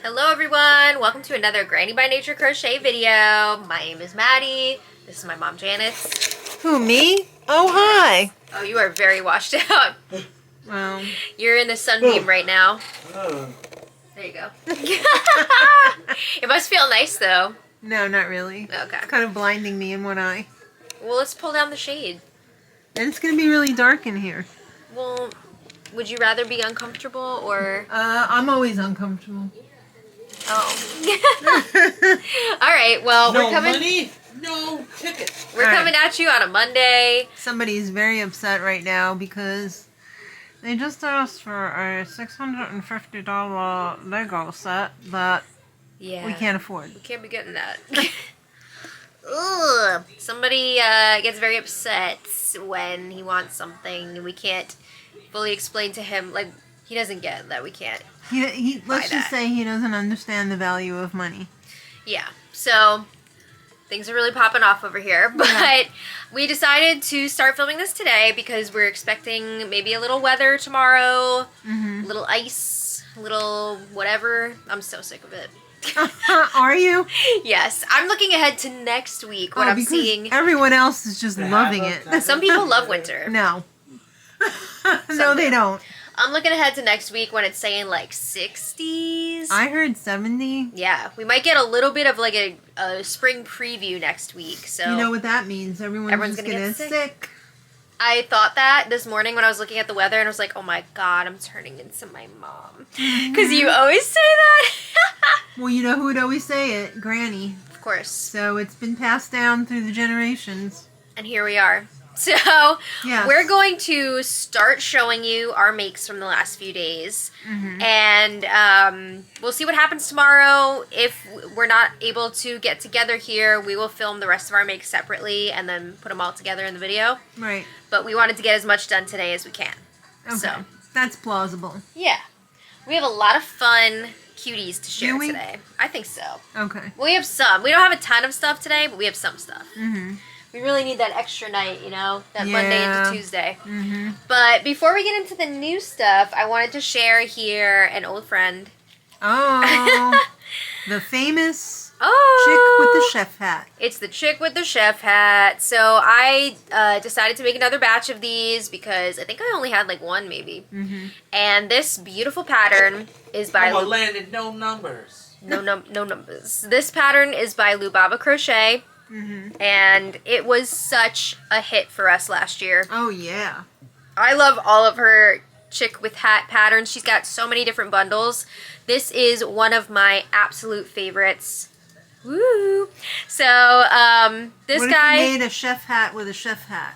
Hello everyone, welcome to another Granny by Nature crochet video. My name is Maddie. This is my mom Janice. Who, me? Oh, hi. Oh, you are very washed out. Well, you're in the sunbeam right now. There you go. It must feel nice though. no, not really. Okay. It's kind of blinding me in one eye. Well, let's pull down the shade. And it's going to be really dark in here. Well, would you rather be uncomfortable or... I'm always uncomfortable. Oh. Alright, well, no we're coming... money, no ticket. We're coming at you on a Monday. Somebody's very upset right now because they just asked for a $650 Lego set that Yeah. we can't afford. We can't be getting that. Ugh. Somebody gets very upset when he wants something and we can't fully explain to him, like, he doesn't get that we can't. Let's just say he doesn't understand the value of money. Yeah, so things are really popping off over here, but we decided to start filming this today because we're expecting maybe a little weather tomorrow, a little ice, a little whatever. I'm so sick of it. Are you? Yes, I'm looking ahead to next week when I'm seeing... everyone else is just loving it. Some people love winter. No. No, they don't. I'm looking ahead to next week when it's saying like 60s. I heard 70. Yeah, we might get a little bit of like a spring preview next week. So you know what that means. Everyone's just gonna get sick. I thought that this morning when I was looking at the weather and I was like, oh my god, I'm turning into my mom. Because you always say that. Well, you know who would always say it? Granny. Of course. So it's been passed down through the generations. And here we are. So yes. We're going to start showing you our makes from the last few days. And we'll see what happens tomorrow. If we're not able to get together here, we will film the rest of our makes separately and then put them all together in the video. Right. But we wanted to get as much done today as we can. Okay. So that's plausible. yeah. We have a lot of fun cuties to share Do we? today. I think so. Okay. Well, we have some. We don't have a ton of stuff today, but we have some stuff. We really need that extra night, you know, that Monday into Tuesday. But before we get into the new stuff, I wanted to share here an old friend. Oh, the famous Oh, chick with the chef hat. It's the chick with the chef hat. So I decided to make another batch of these because I think I only had like one maybe. And this beautiful pattern is by... I'm landed no numbers. No numbers. This pattern is by Lubaba Crochet. And it was such a hit for us last year. Oh, yeah. I love all of her chick with hat patterns. She's got so many different bundles. This is one of my absolute favorites. Woo! So, this what guy... if you made a chef hat with a chef hat?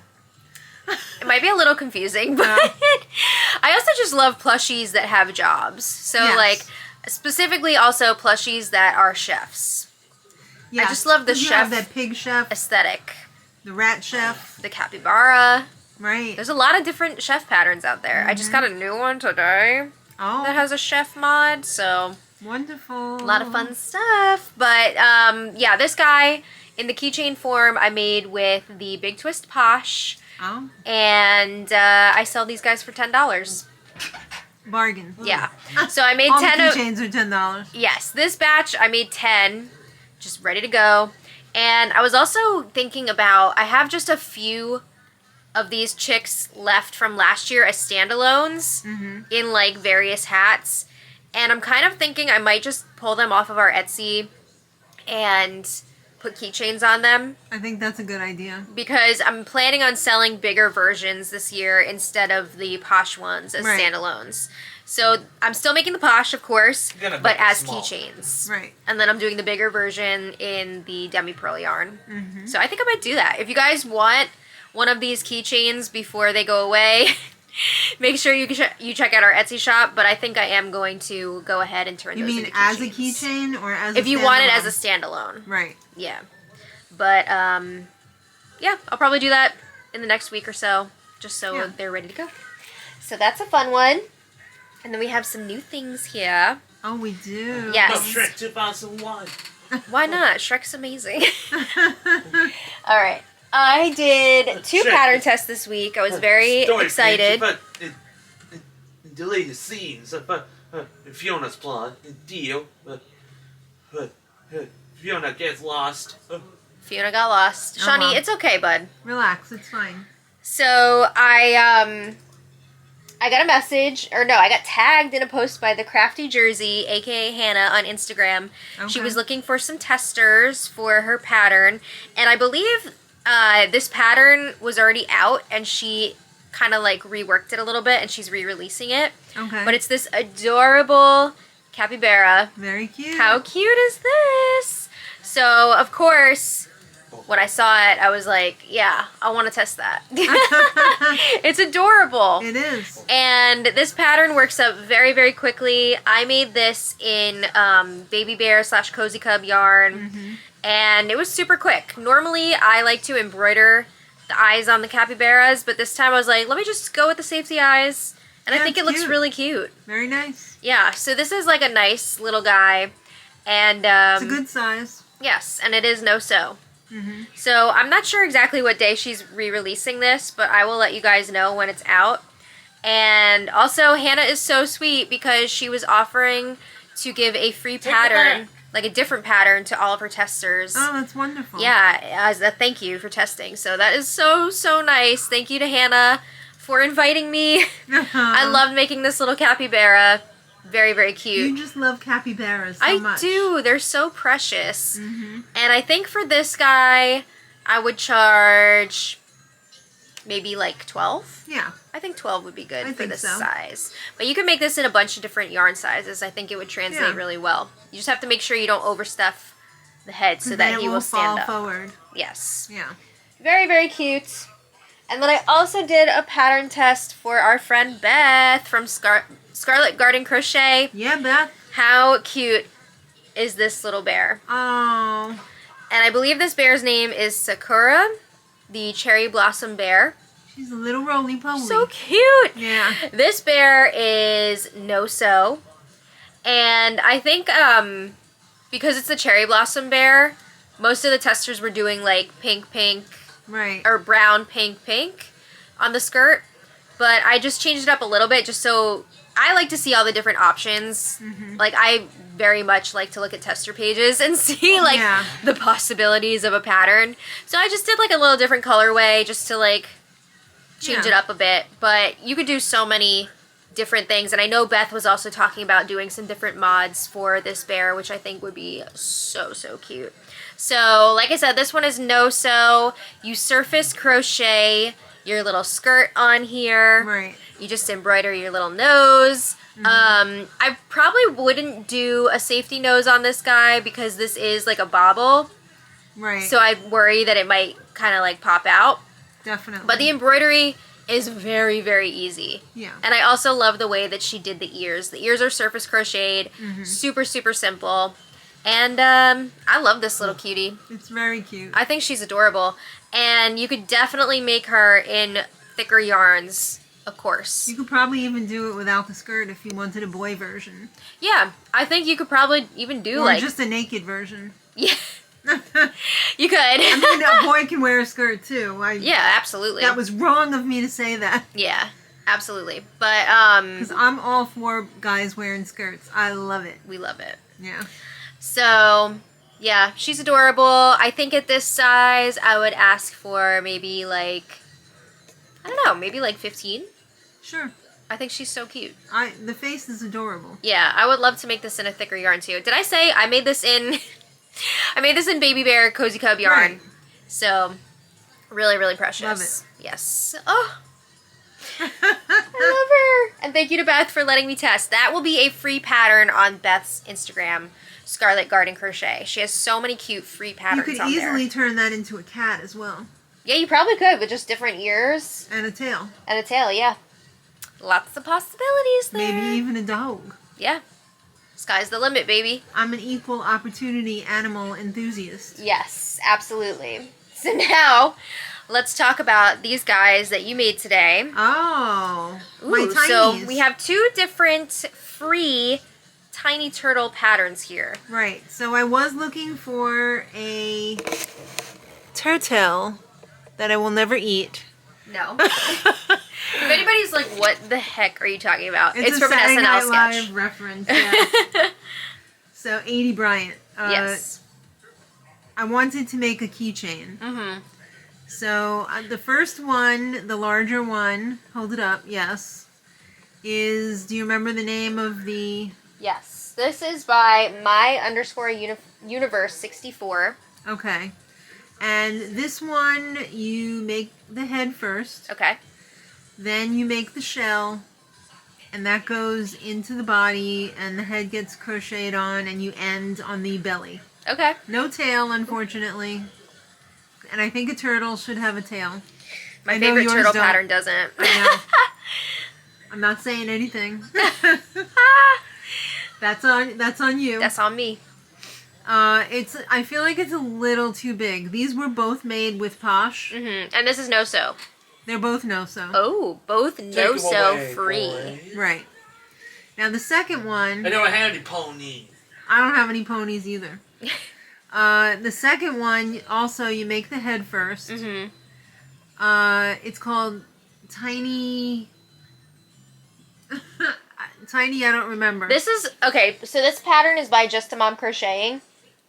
It might be a little confusing, but I also just love plushies that have jobs. So, like, specifically also plushies that are chefs. Yes. I just love the You chef have that pig chef, aesthetic. the rat chef. The capybara. Right. There's a lot of different chef patterns out there. I just got a new one today that has a chef mod, so wonderful. a lot of fun stuff. But yeah, this guy in the keychain form I made with the Big Twist Posh. Oh. And I sell these guys for $10. Bargain. Yeah. So I made All 10 the of... keychains are $10. Yes, this batch I made 10, just ready to go. And I was also thinking about, I have just a few of these chicks left from last year as standalones in like various hats. And I'm kind of thinking I might just pull them off of our Etsy and put keychains on them. I think that's a good idea. Because I'm planning on selling bigger versions this year instead of the Posh ones as standalones. So I'm still making the Posh, of course, but as keychains. Right. And then I'm doing the bigger version in the demi-pearl yarn. So I think I might do that. If you guys want one of these keychains before they go away, make sure you check out our Etsy shop. But I think I am going to go ahead and turn those into keychains. You mean as a keychain or as a if you want it as a standalone. Right. Yeah. But, yeah, I'll probably do that in the next week or so, just so they're ready to go. So that's a fun one. And then we have some new things here. Oh, we do. Yes. No, Shrek 2001. Why not? Shrek's amazing. All right. I did 2 pattern tests this week. I was very excited. Deleted scenes. Fiona's blonde. Dio. Fiona gets lost. Fiona got lost. Oh, Shawnee, well. it's okay, bud. Relax, it's fine. So I got a message, or no, I got tagged in a post by the Crafty Jersey, aka Hannah, on Instagram. She Okay. was looking for some testers for her pattern, and I believe this pattern was already out, and she kind of like reworked it a little bit, and she's re-releasing it. Okay. But it's this adorable capybara. Very cute. How cute is this? So, of course, when I saw it, I was like, yeah, I want to test that. It's adorable. It is. And this pattern works up very, very quickly. I made this in Baby Bear / Cozy Cub yarn, and it was super quick. Normally, I like to embroider the eyes on the capybaras, but this time I was like, let me just go with the safety eyes, and Yeah, I think it it's looks cute. really cute. Very nice. Yeah, so this is like a nice little guy, and It's a good size. yes, and it is no-sew. So I'm not sure exactly what day she's re-releasing this, but I will let you guys know when it's out. And also, Hannah is so sweet because she was offering to give a free pattern, like a different pattern, to all of her testers. Oh, that's wonderful. Yeah, as a thank you for testing. So that is so, so nice. Thank you to Hannah for inviting me. I loved making this little capybara. Very, very cute. You just love capybaras so I much. do. They're so precious. And I think for this guy, I would charge maybe like 12. Yeah. I think 12 would be good I for think this so. size. But you can make this in a bunch of different yarn sizes. I think it would translate Yeah. really well. You just have to make sure you don't overstuff the head so Then that it he will won't stand fall up. forward. Yes. Yeah. Very, very cute. And then I also did a pattern test for our friend Beth from Scarlet Garden Crochet. Yeah, Beth. How cute is this little bear? Oh. And I believe this bear's name is Sakura, the cherry blossom bear. She's a little roly-poly. So cute! Yeah. This bear is no-sew. And I think because it's a cherry blossom bear, most of the testers were doing like pink, pink, Right. or brown, pink, pink on the skirt. But I just changed it up a little bit just so I like to see all the different options. Like, I very much like to look at tester pages and see like Yeah. the possibilities of a pattern. So I just did like a little different colorway just to like change Yeah. it up a bit. But you could do so many different things. And I know Beth was also talking about doing some different mods for this bear, which I think would be so, so cute. So, like I said, this one is no-sew. You surface crochet your little skirt on here. Right. You just embroider your little nose. I probably wouldn't do a safety nose on this guy because this is like a bobble. Right. So I worry that it might kind of like pop out. Definitely. But the embroidery is very, very easy. Yeah. And I also love the way that she did the ears. The ears are surface crocheted. Super, super simple. And I love this little cutie. It's very cute. I think she's adorable. And you could definitely make her in thicker yarns, of course. You could probably even do it without the skirt if you wanted a boy version. Yeah, I think you could probably even do Or like... just a naked version. Yeah, you could. I mean, a boy can wear a skirt too. Yeah, absolutely. That was wrong of me to say that. Yeah, absolutely. But, Because I'm all for guys wearing skirts. I love it. we love it. Yeah. So, yeah, she's adorable. I think at this size, I would ask for maybe like, I don't know, maybe like 15. Sure. I think she's so cute. The face is adorable. Yeah, I would love to make this in a thicker yarn too. Did I say I made this in, I made this in Baby Bear Cozy Cub yarn. Right. So, really, really precious. Love it. Yes. Oh, I love her. And thank you to Beth for letting me test. That will be a free pattern on Beth's Instagram, Scarlet Garden Crochet. She has so many cute free You patterns could on easily there. turn that into a cat as well. Yeah, you probably could with just different ears And a tail. and a tail, yeah. Lots of possibilities there. Maybe even a dog. Yeah. Sky's the limit, baby. I'm an equal opportunity animal enthusiast. Yes, absolutely. So now, let's talk about these guys that you made today. Oh. my Ooh, tinies. so we have two different free tiny turtle patterns here. Right. So I was looking for a turtle that I will never eat. No. If anybody's like, what the heck are you talking about? It's a from an Saturday SNL Night sketch. Live reference, yeah. So, 80 Bryant. Yes. I wanted to make a keychain. Mm-hmm. So, the first one, the larger one, hold it up, yes, is, do you remember the name of the... Yes. This is by my_universe64. Okay. And this one, you make the head first. Okay. Then you make the shell. And that goes into the body. And the head gets crocheted on. And you end on the belly. Okay. No tail, unfortunately. And I think a turtle should have a tail. My I know favorite yours turtle don't. pattern doesn't. I know. I'm not saying anything. That's on you. That's on me. I feel like it's a little too big. These were both made with Posh. Mm-hmm. And this is no-so. They're both no-so. Oh, both Take 'em no-so away, free. boys. Right. Now the second one, I don't have any ponies. I don't have any ponies either. The second one, also you make the head first. Mm-hmm. It's called Tiny... Tiny, I don't remember. This is, okay, so this pattern is by Just a Mom Crocheting.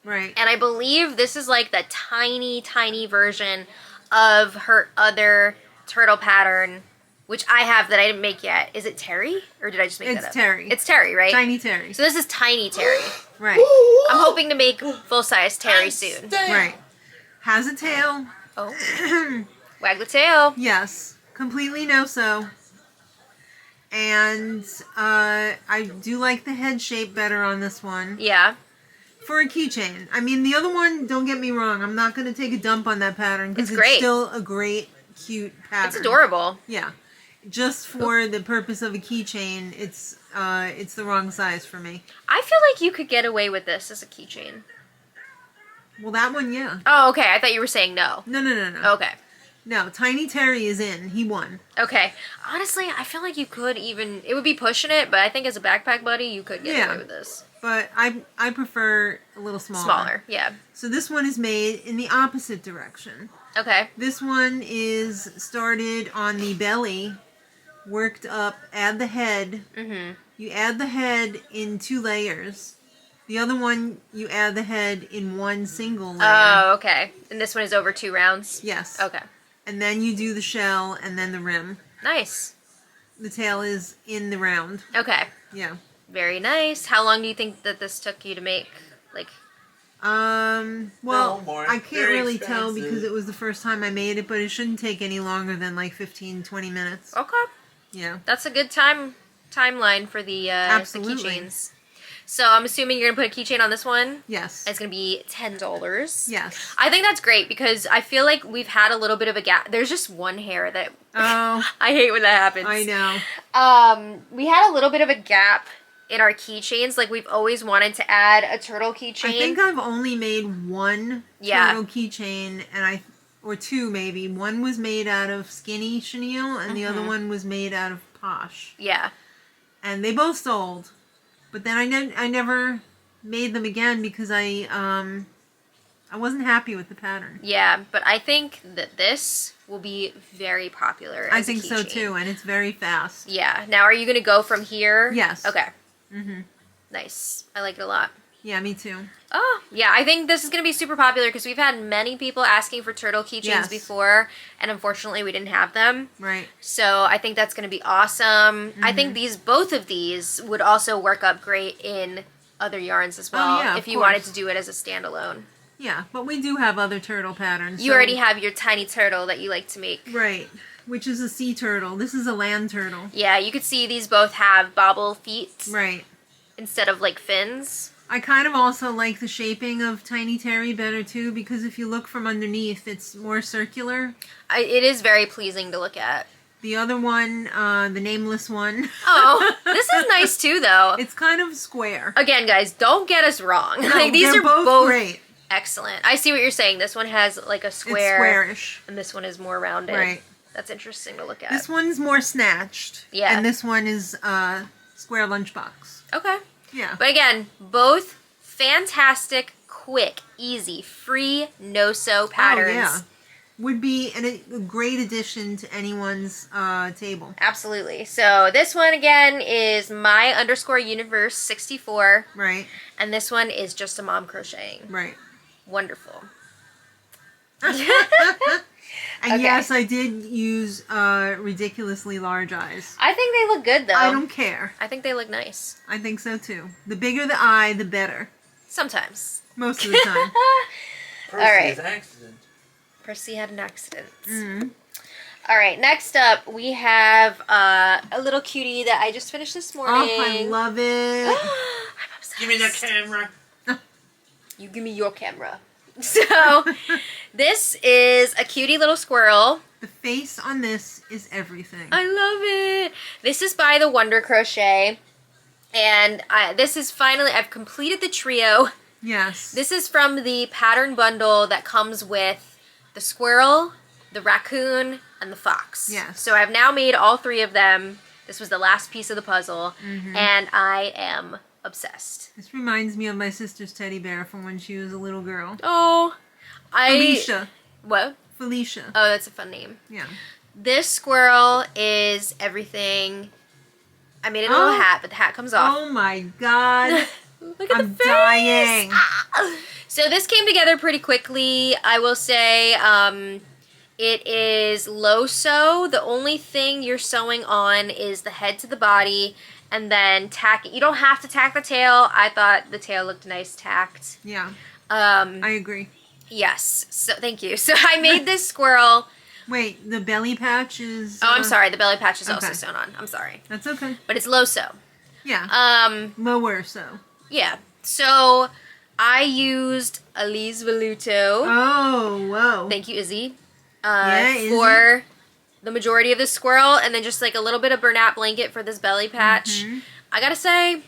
Right. And I believe this is like the tiny, tiny version of her other turtle pattern, which I have that I didn't make yet. Is it Terry? Or did I just make that up? It's Terry. It's Terry, right? Tiny Terry. So this is Tiny Terry. Right. I'm hoping to make full-size Terry soon. Right. Has a tail. Oh. Wag the tail. Yes. Completely no-so. And I do like the head shape better on this one. Yeah. For a keychain. I mean, the other one, don't get me wrong, I'm not going to take a dump on that pattern because It's great. still a great, cute pattern. It's adorable. Yeah. Just for the purpose of a keychain, it's the wrong size for me. I feel like you could get away with this as a keychain. Well, that one, yeah. Oh, okay. I thought you were saying no. No. Okay. No, Tiny Terry is in. He won. Okay. Honestly, I feel like you could even... It would be pushing it, but I think as a backpack buddy, you could get away with this. But I prefer a little smaller. Smaller, yeah. So this one is made in the opposite direction. Okay. This one is started on the belly, worked up, add the head. Mm-hmm. You add the head in 2 layers. The other one, you add the head in 1 single layer. Oh, okay. And this one is over 2 rounds? Yes. Okay. And then you do the shell and then the rim. Nice. The tail is in the round. Okay. Yeah. Very nice. How long do you think that this took you to make? Like, Well, No more. I can't Very really tell expensive. because it was the first time I made it, but it shouldn't take any longer than like 15-20 minutes. okay. Yeah. That's a good timeline for the Absolutely. keychains. So I'm assuming you're going to put a keychain on this one? Yes. It's going to be $10. Yes. I think that's great because I feel like we've had a little bit of a gap. There's just one hair that... Oh, I hate when that happens. I know. We had a little bit of a gap in our keychains. Like, we've always wanted to add a turtle keychain. I think I've only made 1 Yeah. turtle keychain, or 2 maybe. One was made out of skinny chenille, and the other one was made out of Posh. Yeah. And they both sold. But then I never made them again because I wasn't happy with the pattern. Yeah, but I think that this will be very popular as I a think so keychain. too, and it's very fast. Yeah. Now, are you going to go from here? Yes. Okay. Mm-hmm. Nice. I like it a lot. Yeah, me too. Oh, yeah. I think this is going to be super popular because we've had many people asking for turtle keychains Yes. before, and unfortunately we didn't have them. Right. So I think that's going to be awesome. I think both of these would also work up great in other yarns as well yeah, if of you wanted course. to do it as a standalone. Yeah, but we do have other turtle patterns. You already have your tiny turtle that you like to make. Right. Which is a sea turtle. This is a land turtle. Yeah, you could see these both have bobble feet Right. instead of like fins. I kind of also like the shaping of Tiny Terry better too because if you look from underneath, it's more circular. It is very pleasing to look at. The other one, the nameless one, Oh, this is nice too though. it's kind of square. Again, guys, don't get us wrong. No, like these they're are both great. excellent. I see what you're saying. This one has like a It's square, squarish. and this one is more rounded. Right. That's interesting to look at. This one's more snatched. Yeah. And this one is square lunchbox. Okay. Yeah. But again, both fantastic, quick, easy, free, no-sew patterns. Oh, yeah. would be a great addition to anyone's table. Absolutely. So this one again is my_universe64. Right. And this one is just a mom crocheting. Right. Wonderful. And Okay. yes, I did use ridiculously large eyes. I think they look good though. I don't care. I think they look nice. I think so too. The bigger the eye, the better. Sometimes. Most of the time. Percy's right. accident. Percy had an accident. Mm-hmm. All right, next up we have a little cutie that I just finished this morning. Oh, I love it. I'm obsessed. Give me the camera. You give me your camera. So, this is a cutie little squirrel. The face on this is everything. I love it. This is by the Wonder Crochet. And this is finally, I've completed the trio. Yes. This is from the pattern bundle that comes with the squirrel, the raccoon, and the fox. Yes. So I've now made all three of them. This was the last piece of the puzzle. Mm-hmm. And I am obsessed. This reminds me of my sister's teddy bear from when she was a little girl. Oh, Felicia. What? Felicia. Oh, that's a fun name. Yeah. This squirrel is everything. I made it a little hat, but the hat comes off. Oh my god. Look at I'm the face. dying. So this came together pretty quickly. I will say it is low sew. The only thing you're sewing on is the head to the body, and then tack it. You don't have to tack the tail. I thought the tail looked nice tacked. Yeah. I agree. Yes. So thank you. So I made this squirrel. Wait, the belly patch is... Oh, I'm sorry. The belly patch is also okay. sewn on. I'm sorry. That's okay. But it's low sew. Yeah. Lower so. Yeah. So I used Elise Veluto. Oh, whoa. Thank you, Izzy. Izzy. For the majority of the squirrel, and then just like a little bit of burlap blanket for this belly patch. Mm-hmm. I gotta say,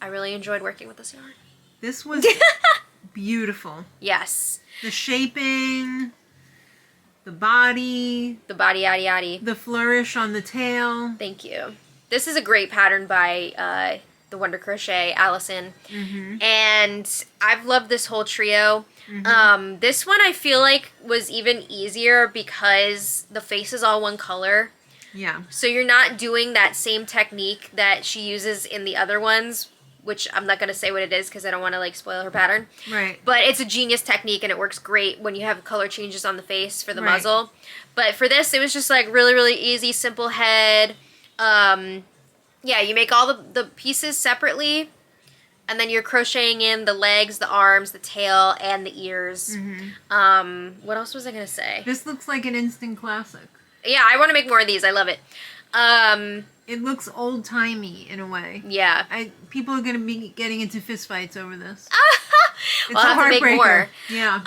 I really enjoyed working with this yarn. This was beautiful. Yes. The shaping, the body, The body yaddy yaddy. the flourish on the tail. Thank you. This is a great pattern by the Wonder Crochet, Allison. Mm-hmm. And I've loved this whole trio. Mm-hmm. This one I feel like was even easier because the face is all one color. Yeah. So you're not doing that same technique that she uses in the other ones, which I'm not going to say what it is because I don't want to like spoil her pattern. Right. But it's a genius technique and it works great when you have color changes on the face for the Right. muzzle. But for this, it was just like really, really easy, simple head. Yeah, you make all the pieces separately, and then you're crocheting in the legs, the arms, the tail, and the ears. Mm-hmm. What else was I going to say? This looks like an instant classic. Yeah, I want to make more of these. I love it. It looks old-timey in a way. Yeah. People are going to be getting into fistfights over this. It's I'll have to make more. Yeah.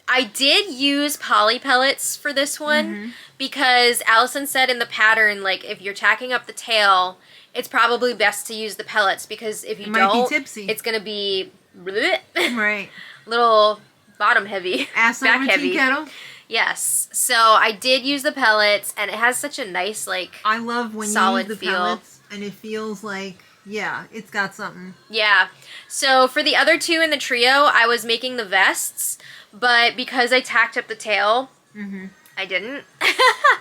I did use poly pellets for this one Mm-hmm. because Allison said in the pattern, like, if you're tacking up the tail, it's probably best to use the pellets because if you It might be don't, tipsy. it's going to be bleh, Right. little bottom heavy, Ass back over heavy. tea kettle. Yes. So I did use the pellets, and it has such a nice, like, I love when solid you use the feel. pellets and it feels like, yeah, it's got something. yeah. So for the other two in the trio, I was making the vests, but because I tacked up the tail, Mm-hmm. I didn't.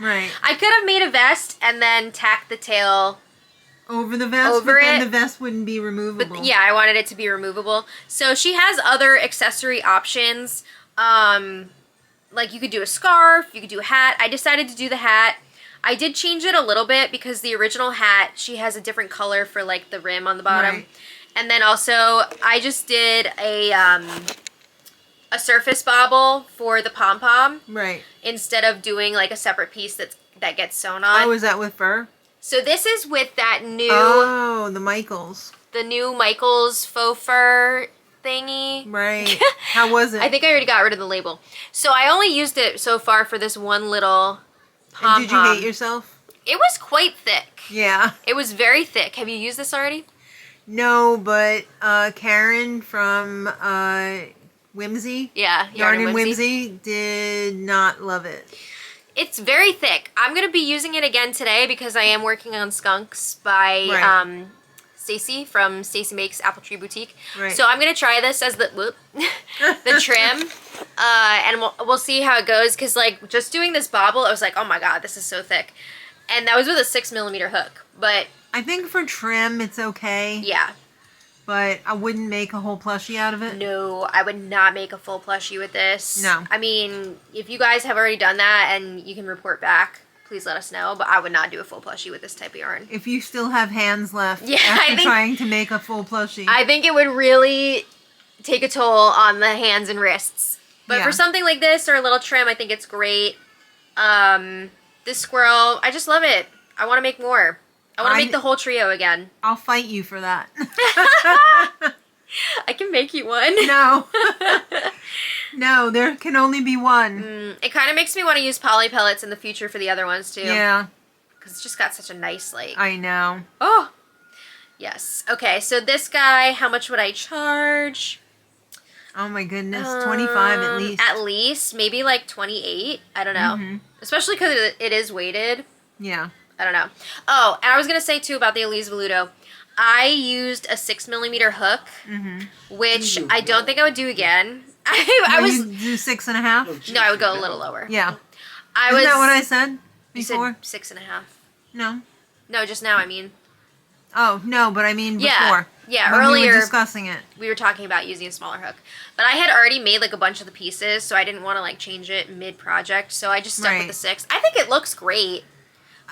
Right. I could have made a vest and then tacked the tail Over the vest, Over but then it. the vest wouldn't be removable. But yeah, I wanted it to be removable. So she has other accessory options. Like you could do a scarf, you could do a hat. I decided to do the hat. I did change it a little bit because the original hat, she has a different color for like the rim on the bottom. Right. And then also I just did a surface bobble for the pom-pom Right. instead of doing like a separate piece that gets sewn on. Oh, is that with fur? So this is with that new Oh, the Michaels. the new Michaels faux fur thingy. Right. How was it? I think I already got rid of the label. So I only used it so far for this one little pom-pom. And did you hate yourself? It was quite thick. Yeah. It was very thick. Have you used this already? No, but Karen from Whimsy, Yeah, Yarn and Whimsy, did not love it. It's very thick. I'm going to be using it again today because I am working on Skunks by Right. Stacy from Stacy Makes Apple Tree Boutique. Right. So I'm gonna try this as the the trim, and we'll see how it goes. Cause like just doing this bobble, I was like, oh my god, this is so thick, and that was with a 6mm hook. But I think for trim, it's okay. yeah, But I wouldn't make a whole plushie out of it. no, I would not make a full plushie with this. No. I mean, if you guys have already done that and you can report back, please let us know. But I would not do a full plushie with this type of yarn. If you still have hands left Yeah, I after think- trying to make a full plushie. I think it would really take a toll on the hands and wrists. But Yeah. for something like this or a little trim, I think it's great. This squirrel, I just love it. I want to make more. I want to make the whole trio again. I'll fight you for that. I can make you one. No. No, there can only be one. It kind of makes me want to use poly pellets in the future for the other ones too. Yeah, Because it's just got such a nice, like... I know. Oh! Yes. Okay, so this guy, how much would I charge? Oh my goodness, 25 at least. At least. Maybe like 28. I don't know. Mhm. Especially because it is weighted. Yeah. I don't know. Oh, and I was going to say too about the Elise Veludo. I used a 6mm hook, which I don't think I would do again. I was... You do 6.5? No, I would go a little lower. Yeah. I Isn't was... that what I said You said before? 6.5. No. No, just now, I mean. Oh, no, but I mean before. Yeah. Yeah, when earlier... we were discussing it. We were talking about using a smaller hook. But I had already made like a bunch of the pieces, so I didn't want to like change it mid-project, so I just stuck with Right. the 6. I think it looks great,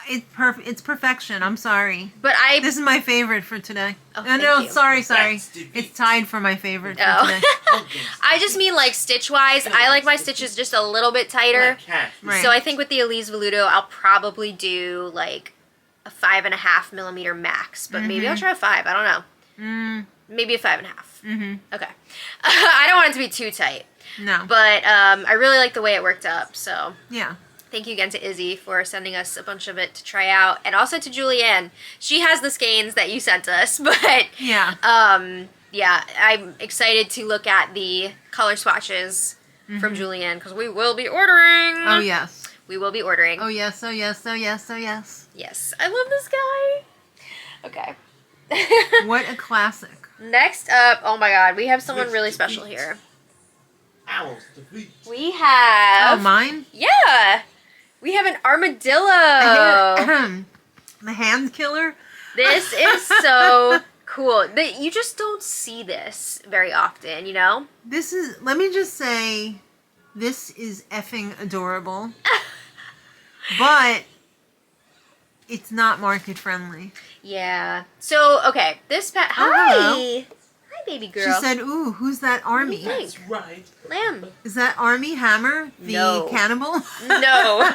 It's perfection. I'm sorry. but This is my favorite for today. Oh, no, thank no, you. sorry. That's defeat. It's tied for my favorite for Oh. today. I just mean like stitch-wise, I like my stitches just a little bit tighter. Right. So I think with the Elise Veludo, I'll probably do like a 5.5mm max, but maybe I'll try a 5. I don't know. Maybe a 5.5. Okay. I don't want it to be too tight, No. but I really like the way it worked up, so... Yeah. Thank you again to Izzy for sending us a bunch of it to try out. And also to Julianne. She has the skeins that you sent us. But, Yeah. yeah, I'm excited to look at the color swatches from Julianne. Because we will be ordering. Oh, yes. We will be ordering. Oh, yes. Oh, yes. Oh, yes. Oh, yes. Yes. I love this guy. Okay. What a classic. Next up, oh my god, we have someone really special here. Owls defeat. We have... Oh, mine? Yeah! We have an armadillo! The hand killer? This is so cool. You just don't see this very often, you know? This is, let me just say, this is effing adorable. But it's not market friendly. Yeah. So, okay, this hello. Hi! Hi, baby girl. She said, ooh, who's that Army? What do you That's right. Lamb. Is that Army Hammer, the No. cannibal? No.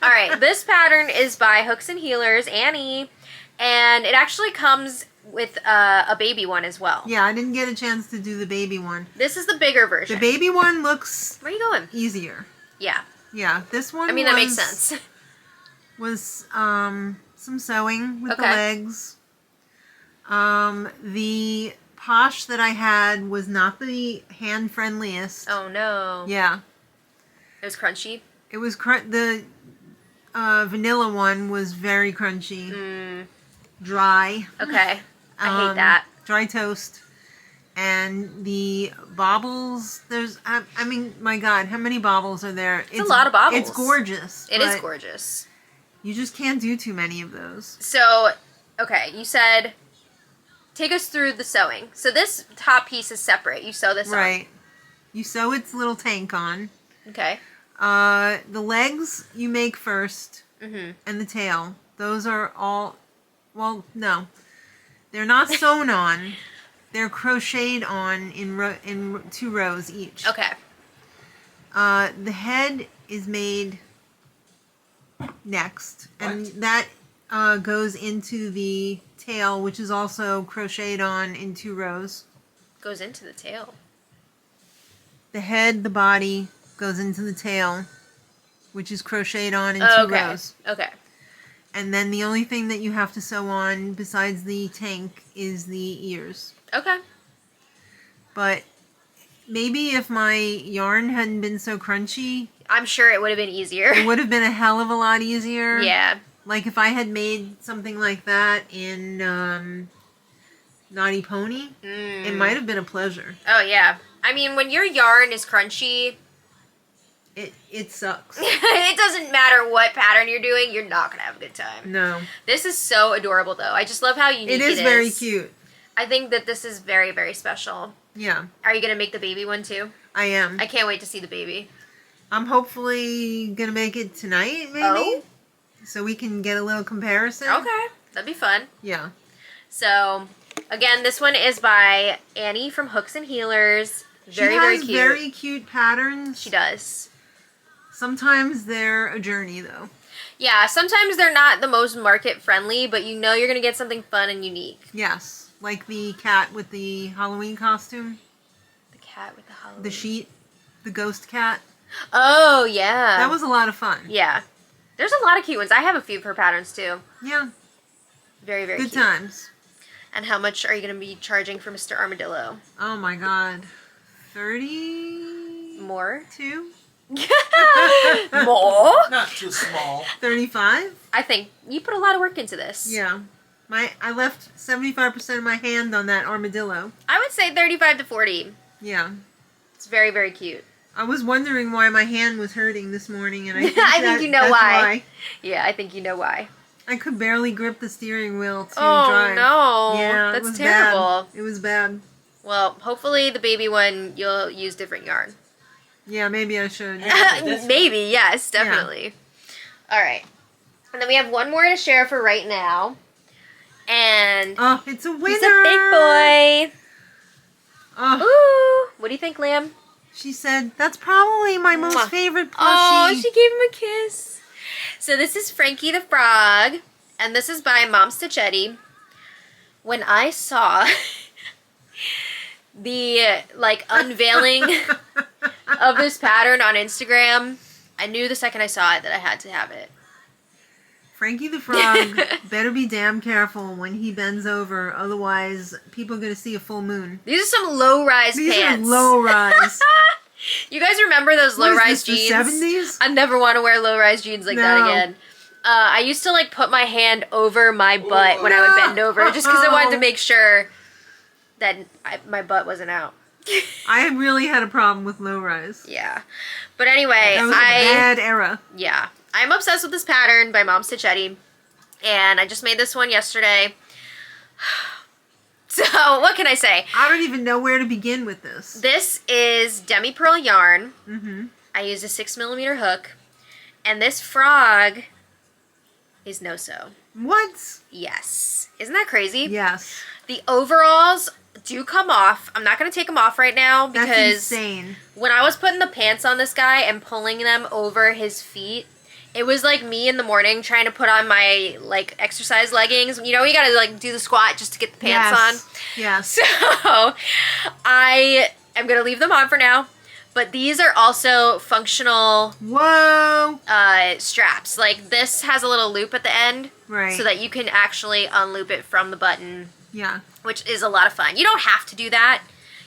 All right, this pattern is by Hooks and Healers, Annie, and it actually comes with a baby one as well. Yeah, I didn't get a chance to do the baby one. This is the bigger The version. baby one looks Where are you going? easier. Yeah. Yeah, this one I mean, that makes sense. was some sewing with the Okay. legs. The Posh that I had was not the hand friendliest. Oh, no. Yeah, It was crunchy. it was the vanilla one was very crunchy, dry. Okay. I hate that. Dry toast. And the baubles, I mean, my God, how many baubles are there? It's a lot of baubles. It's gorgeous. It is but gorgeous. You just can't do too many of those. So, okay, you said, take us through the sewing. So this top piece is separate. You sew this Right. You sew its little tank on. on. Okay. The legs you make first, and the tail. Those are all, well, no. They're not sewn on. They're crocheted on in 2 rows each. Okay. The head is made next, and that goes into the tail, which is also crocheted on in 2 rows. Goes into the tail. The head, the body, goes into the tail, which is crocheted on in 2 Okay. rows. Okay. And then the only thing that you have to sew on besides the tank is the ears. Okay. But maybe if my yarn hadn't been so crunchy, I'm sure it would have been easier. it would have been a hell of a lot easier. Yeah. Like if I had made something like that in Naughty Pony. It might have been a pleasure. Oh, yeah. I mean, when your yarn is crunchy, it sucks. it doesn't matter what pattern you're doing, you're not going to have a good time. No. This is so adorable, though. I just love how unique it is. It is very cute. I think that this is very, very special. Yeah. Are you going to make the baby one, too? I am. I can't wait to see the baby. I'm hopefully going to make it tonight, maybe. Oh. So we can get a little comparison. Okay. That'd be fun. Yeah. So, again, this one is by Annie from Hooks and Healers. Very, very cute. She has very cute patterns. She does. Sometimes they're a journey, though. Yeah, sometimes they're not the most market friendly, but you know you're going to get something fun and unique. Yes. Like the cat with the Halloween costume. The cat with the Halloween. The sheet. The ghost cat. Oh, yeah. That was a lot of fun. Yeah. There's a lot of cute ones. I have a few of her patterns, too. Yeah. Very, very Good cute. times. And how much are you going to be charging for Mr. Armadillo? Oh, my God. 30? More? 2? More? Not too small. 35? I think you put a lot of work into this. Yeah. I left 75% of my hand on that armadillo. I would say 35 to 40. Yeah. It's very, very cute. I was wondering why my hand was hurting this morning, and I think, I think you know that's why. Yeah, I think you know why. I could barely grip the steering wheel to Oh, drive. no. Yeah, That's it was terrible. Bad. It was bad. Well, hopefully the baby one, you'll use different yarn. Yeah, maybe I should. Maybe, yes, definitely. Yeah. All right. And then we have one more to share for right now. And Oh, it's a winner! he's a big boy. Oh, Ooh. What do you think, Lamb? she said, that's probably my most Mwah. favorite plushie. Oh, she gave him a kiss. So this is Frankie the Frog. And this is by Mom Stitchetti. When I saw the, unveiling of this pattern on Instagram, I knew the second I saw it that I had to have it. Frankie the Frog better be damn careful when he bends over, otherwise people are going to see a full moon. These are some low-rise These pants. are low-rise. You guys remember those What is low-rise this, jeans? the 70s? I never want to wear low-rise jeans like that No. again. I used to put my hand over my butt when I would bend over, just because I wanted to make sure that my butt wasn't out. I really had a problem with low-rise. Yeah, but anyway, That was a bad era. Yeah, I'm obsessed with this pattern by Mom Stitchetti, and I just made this one yesterday. So what can I say? I don't even know where to begin with this. This is demi pearl yarn. Mm-hmm. I used a 6mm hook, and this frog is no-so. What? Yes. Isn't that crazy? Yes. The overalls do come off. I'm not going to take them off right now That's because insane. when I was putting the pants on this guy and pulling them over his feet, it was like me in the morning trying to put on my exercise leggings. You know, you got to do the squat just to get the pants on. Yes. So I am going to leave them on for now. But these are also functional Whoa. straps. This has a little loop at the end. Right. So that you can actually unloop it from the button. Yeah. Which is a lot of fun. You don't have to do that.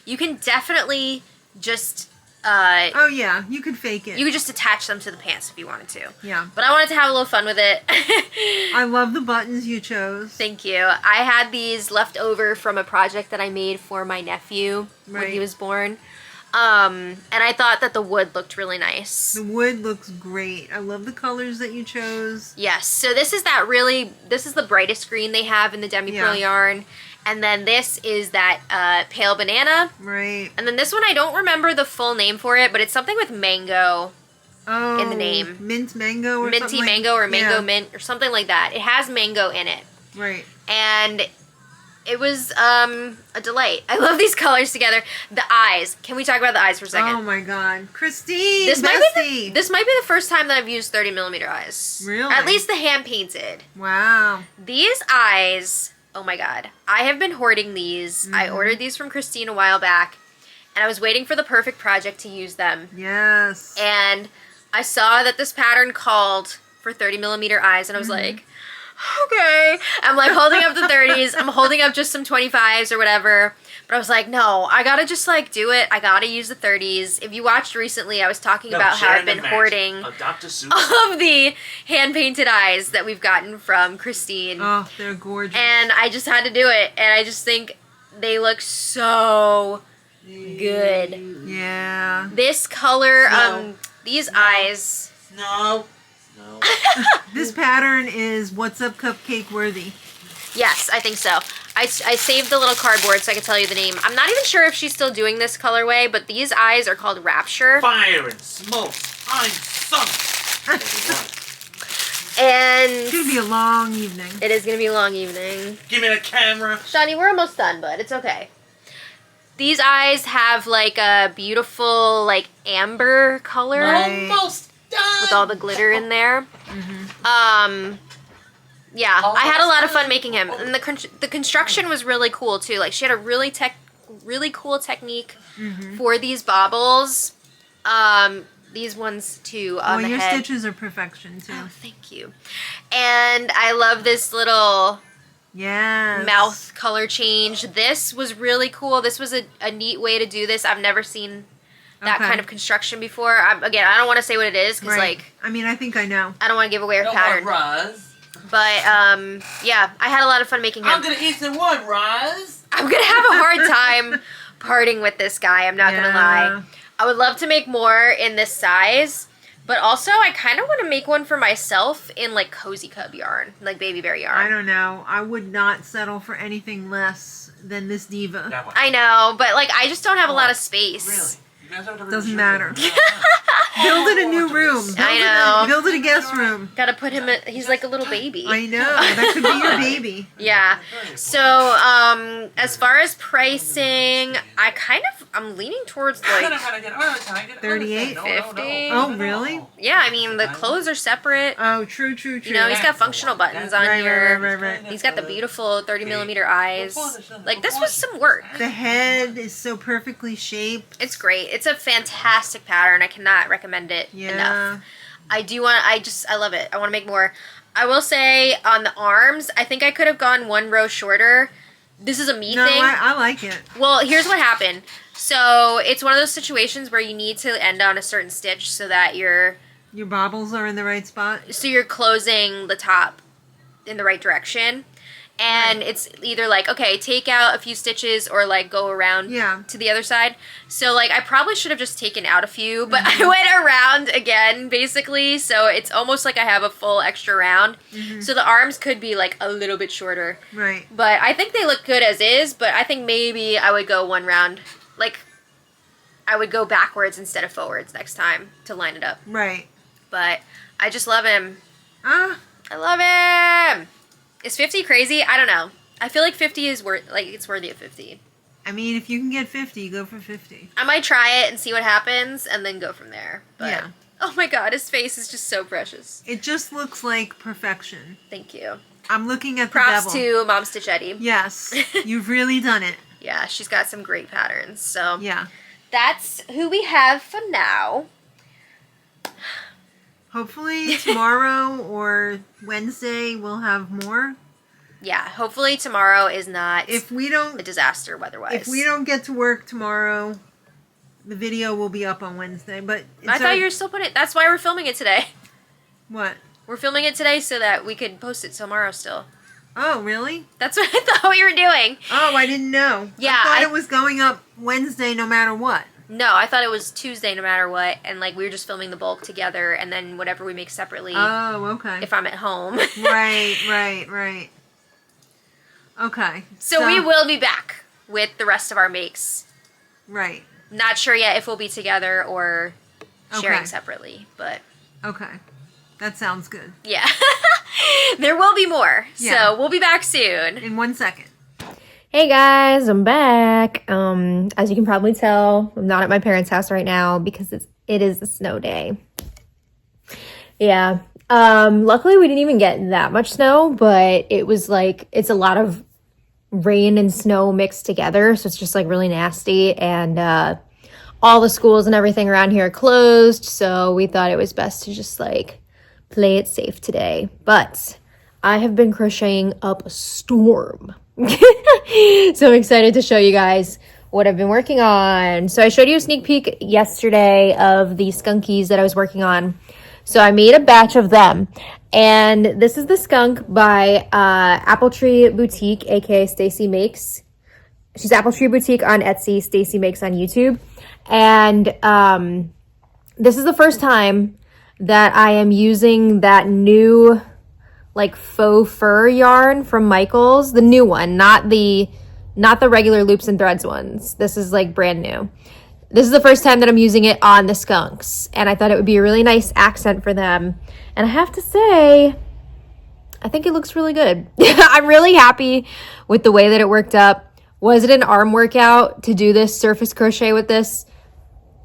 You can definitely just... Oh, yeah. You could fake it. you could just attach them to the pants if you wanted to. Yeah. But I wanted to have a little fun with it. I love the buttons you chose. Thank you. I had these left over from a project that I made for my nephew when he Right. was born. And I thought that the wood looked really nice. The wood looks great. I love the colors that you chose. Yes. So this is the brightest green they have in the demi pearl yarn. And then this is that pale banana. Right. And then this one, I don't remember the full name for it, but it's something with mango Oh. in the name. Mint mango or Minty something like- mango or mango Yeah. mint or something like that. It has mango in it. Right. And it was a delight. I love these colors together. The eyes. Can we talk about the eyes for a second? Oh my God. Christine, This might bestie. this might be the first time that I've used 30mm eyes. Really? At least the hand painted. Wow. These eyes, oh my God. I have been hoarding these. I ordered these from Christine a while back, and I was waiting for the perfect project to use them. Yes. And I saw that this pattern called for 30mm eyes, and I was like, okay. I'm holding up the 30s. I'm holding up just some 25s or whatever. But I was like, no, I gotta just do it. I gotta use the 30s. If you watched recently, I was talking about how I've been hoarding of Dr. Seuss. all of the hand-painted eyes that we've gotten from Christine. Oh, they're gorgeous. And I just had to do it. And I just think They look so good. Yeah. This color, No. these eyes. No. This pattern is What's Up Cupcake worthy. Yes, I think so. I saved the little cardboard so I can tell you the name. I'm not even sure if she's still doing this colorway, but these eyes are called Rapture. Fire and smoke. I'm sunk. And It's gonna be a long evening. it is going to be a long evening. Give me the camera. Shawnee, we're almost done, but it's okay. These eyes have like a beautiful like amber color Right. Almost done. with all the glitter in there. Yeah, I had a lot of fun making him, and the construction was really cool too. Like she had a really cool technique for these baubles. These ones too on the your head. stitches are perfection too. Oh, thank you. And I love this little Yes. mouth color change. This was really cool. This was a neat way to do this. I've never seen that Okay. kind of construction before. Again, I don't want to say what it is because Right. like I mean, I think I know. I don't want to give away our No pattern. more Roz. But yeah, I had a lot of fun making him. I'm gonna eat some one, Roz. I'm gonna have a hard time parting with this guy. I'm not gonna lie. I would love to make more in this size, but also I kind of want to make one for myself in like cozy cub yarn, like baby bear yarn. I don't know. I would not settle for anything less than this diva. That one. I know, but like I just don't have a lot of space. Really? You guys have to Doesn't really matter. show me. Build it a new room. I know. Build it a guest room. Gotta put him in, he's like a little baby. I know. That could be your baby. Yeah. So, as far as pricing, I'm leaning towards like, 38? 50? Oh, really? yeah, I mean, the clothes are separate. Oh, true. You know, he's got functional buttons on Right, here. right. He's got the beautiful 30mm eyes. Like, this was some work. The head is so perfectly shaped. It's great. It's a fantastic pattern. I cannot recommend it Yeah. enough. I love it. I want to make more. I will say on the arms, I think I could have gone one row shorter. This is a me No, thing. I like it. Well, here's what happened. So it's one of those situations where you need to end on a certain stitch so that you're Your bobbles are in the right spot. closing the top in the right direction. And it's either like, okay, take out a few stitches or like go around to the other side. So like I probably should have just taken out a few, but I went around again basically. So it's almost like I have a full extra round. So the arms could be like a little bit shorter. Right. But I think they look good as is, but I think maybe I would go one round. Like I would go backwards instead of forwards next time to line it up. Right. But I just love him. Ah, I love him. Is 50 crazy? I don't know. I feel like 50 is it's worthy of 50. I mean, if you can get 50, go for 50. I might try it and see what happens and then go from there. But Yeah. oh my god, his face is just so precious. It just looks like perfection. Thank you. I'm looking at the Props devil. to Mom Stitchetti. Yes, you've really done it. Yeah, she's got some great patterns. So Yeah. that's who we have for now. Hopefully tomorrow or Wednesday we'll have more. Yeah, hopefully tomorrow is not If we a don't disaster weather-wise. if we don't get to work tomorrow, the video will be up on Wednesday. But it's I thought you were still putting it. That's why we're filming it today. What? We're filming it today so that we could post it tomorrow still. Oh, really? That's what I thought we were doing. Oh, I didn't know. Yeah, I thought I- it was going up Wednesday no matter what. No, I thought it was Tuesday no matter what, and like we were just filming the bulk together, and then whatever we make separately Oh, okay. if I'm at home. Right. Okay. So we will be back with the rest of our makes. Right. Not sure yet if we'll be together or sharing Okay. separately, but Okay. That sounds good. yeah. There will be more. Yeah. So we'll be back soon. In 1 second. Hey guys, I'm back. As you can probably tell, I'm not at my parents' house right now because it is a snow day. Yeah. Luckily we didn't even get that much snow, but it was like, it's a lot of rain and snow mixed together. So it's just like really nasty. And, all the schools and everything around here are closed. So we thought it was best to just like play it safe today. But I have been crocheting up a storm. So I'm excited to show you guys what I've been working on. So I showed you a sneak peek yesterday of the skunkies that I was working on. So I made a batch of them. And this is the skunk by Apple Tree Boutique, aka Stacy Makes. she's Apple Tree Boutique on Etsy, Stacy Makes on YouTube. And this is the first time that I am using that new like faux fur yarn from Michaels, the new one, not the regular loops and threads ones. This is like brand new. This is the first time that I'm using it on the skunks, and I thought it would be a really nice accent for them. And I have to say, I think it looks really good. I'm really happy with the way that it worked up. Was it an arm workout to do this surface crochet with this?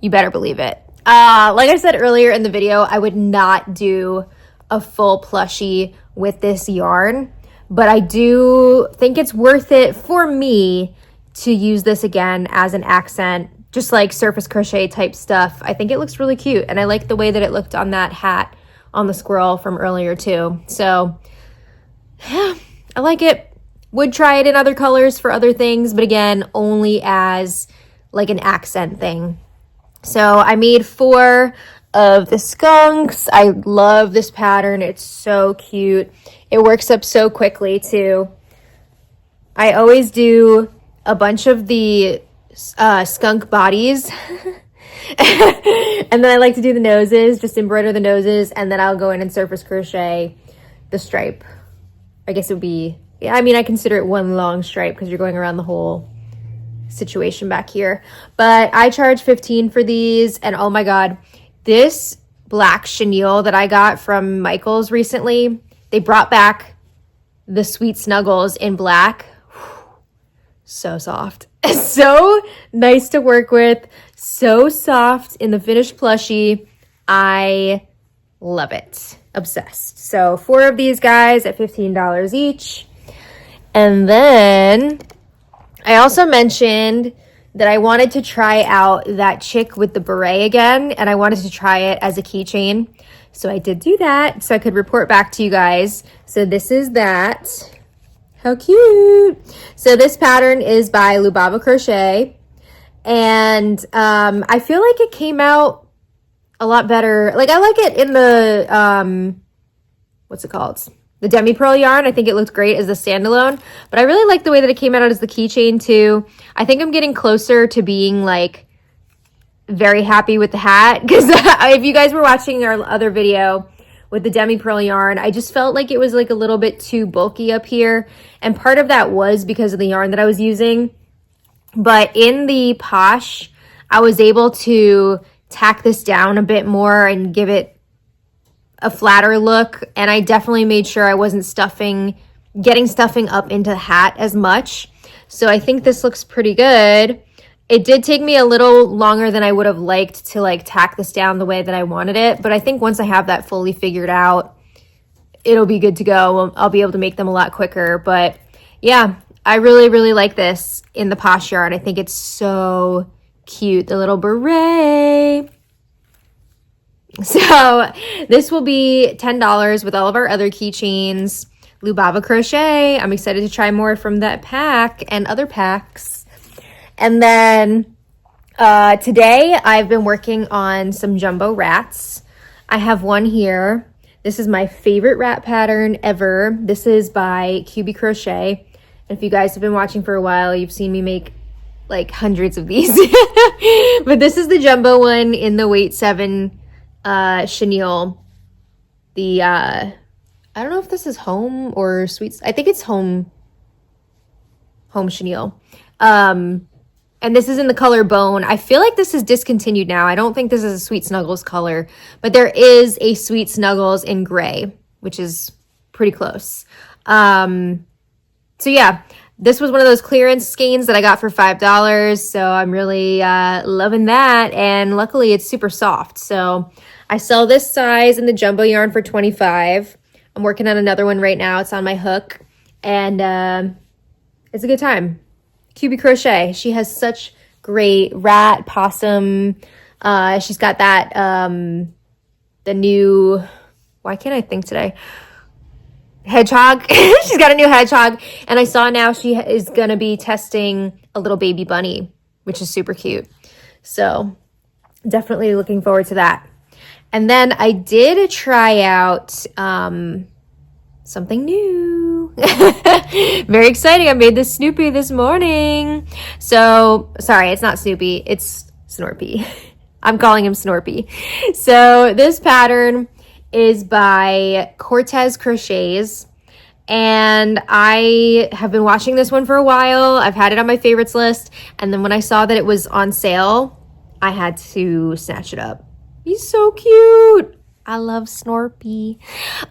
You better believe it. Like I said earlier in the video, I would not do a full plushie with this yarn, but I do think it's worth it for me to use this again as an accent, just like surface crochet type stuff. I think it looks really cute, and I like the way that it looked on that hat on the squirrel from earlier too. So yeah, I like it. Would try it in other colors for other things, but again, only as like an accent thing. So I made 4 of the skunks. I love this pattern. It's so cute. It works up so quickly too. I always do a bunch of the skunk bodies and then I like to do the noses, just embroider the noses, and then I'll go in and surface crochet the stripe. I guess it would be, yeah, I mean, I consider it one long stripe because you're going around the whole situation back here. But I charge $15 for these, and oh my god, this black chenille that I got from Michaels recently, they brought back the Sweet Snuggles in black. So soft. So nice to work with. So soft in the finished plushie. I love it. Obsessed. So 4 of these guys at $15 each. And then I also mentioned that I wanted to try out that chick with the beret again, and I wanted to try it as a keychain. So I did do that so I could report back to you guys. So this is that. How cute. So this pattern is by Lubava Crochet, and I feel like it came out a lot better. Like, I like it in the what's it called, the demi pearl yarn. I think it looked great as a standalone, but I really like the way that it came out as the keychain too. I think I'm getting closer to being like very happy with the hat, because if you guys were watching our other video with the demi pearl yarn, I just felt like it was like a little bit too bulky up here, and part of that was because of the yarn that I was using. But in the Posh, I was able to tack this down a bit more and give it a flatter look, and I definitely made sure I wasn't getting stuffing up into the hat as much. So I think this looks pretty good. It did take me a little longer than I would have liked to like tack this down the way that I wanted it, but I think once I have that fully figured out, it'll be good to go. I'll be able to make them a lot quicker. But yeah, I really, really like this in the Posh yarn. I think it's so cute, the little beret. So this will be $10 with all of our other keychains. Lubava Crochet. I'm excited to try more from that pack and other packs. And then today I've been working on some jumbo rats. I have one here. This is my favorite rat pattern ever. This is by QB Crochet. And if you guys have been watching for a while, you've seen me make like hundreds of these. But this is the jumbo one in the weight 7 chenille. The I don't know if this is home or sweet. I think it's home chenille. And this is in the color Bone. I feel like this is discontinued now. I don't think this is a Sweet Snuggles color, but there is a Sweet Snuggles in gray, which is pretty close. So yeah, this was one of those clearance skeins that I got for $5. So I'm really loving that. And luckily it's super soft. So I sell this size in the jumbo yarn for $25. I'm working on another one right now. It's on my hook, and it's a good time. QB Crochet. She has such great rat, possum. She's got that, the new, why can't I think today? Hedgehog. She's got a new hedgehog. And I saw now she is going to be testing a little baby bunny, which is super cute. So definitely looking forward to that. And then I did try out something new. Very exciting. I made this Snoopy this morning. So, sorry, it's not Snoopy. It's Snorpy. I'm calling him Snorpy. So, this pattern is by Cortez Crochets. And I have been watching this one for a while. I've had it on my favorites list. And then when I saw that it was on sale, I had to snatch it up. He's so cute. I love Snorpy.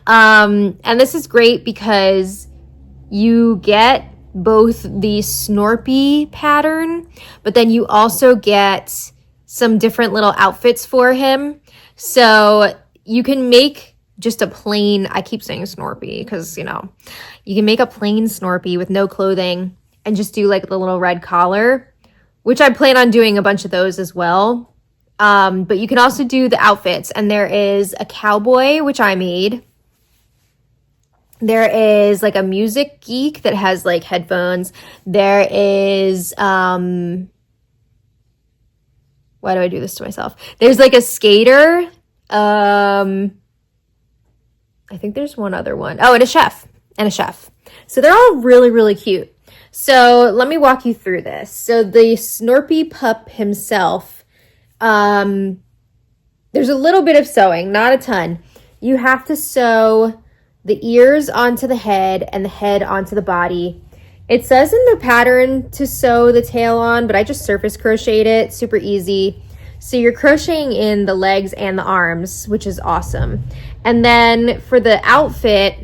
And this is great because you get both the Snorpy pattern, but then you also get some different little outfits for him. So you can make just a plain, I keep saying Snorpy because, you know, you can make a plain Snorpy with no clothing and just do like the little red collar, which I plan on doing a bunch of those as well. But you can also do the outfits, and there is a cowboy, which I made. There is like a music geek that has like headphones. There is, why do I do this to myself? There's like a skater. I think there's one other one. Oh, and a chef. So they're all really, really cute. So let me walk you through this. So the Snorpy pup himself, there's a little bit of sewing, not a ton. You have to sew the ears onto the head and the head onto the body. It says in the pattern to sew the tail on, but I just surface crocheted it, super easy. So you're crocheting in the legs and the arms, which is awesome. And then for the outfit,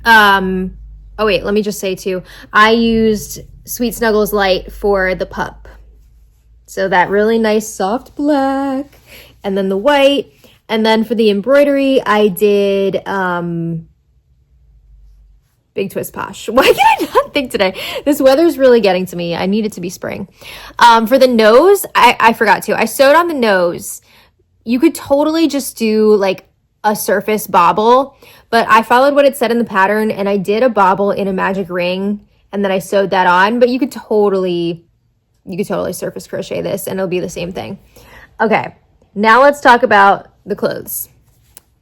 oh wait, let me just say too, I used Sweet Snuggles Light for the pup. So that really nice soft black, and then the white. And then for the embroidery, I did Big Twist Posh. Why can I not think today? This weather's really getting to me. I need it to be spring. For the nose, I forgot to. I sewed on the nose. You could totally just do like a surface bobble, but I followed what it said in the pattern, and I did a bobble in a magic ring, and then I sewed that on. But you could totally surface crochet this, and it'll be the same thing. Okay, now let's talk about the clothes.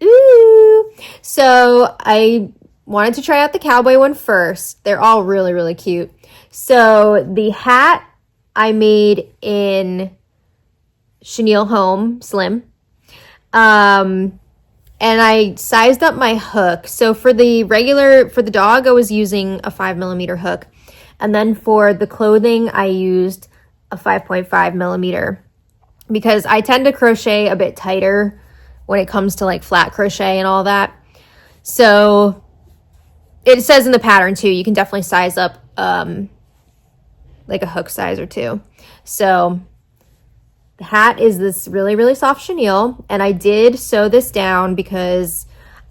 Ooh! So I wanted to try out the cowboy one first. They're all really, really cute. So the hat I made in chenille home slim. And I sized up my hook. So for the dog, I was using a 5mm hook. And then for the clothing, I used a 5.5mm because I tend to crochet a bit tighter when it comes to like flat crochet and all that. So it says in the pattern too, you can definitely size up like a hook size or two. So the hat is this really, really soft chenille, and I did sew this down because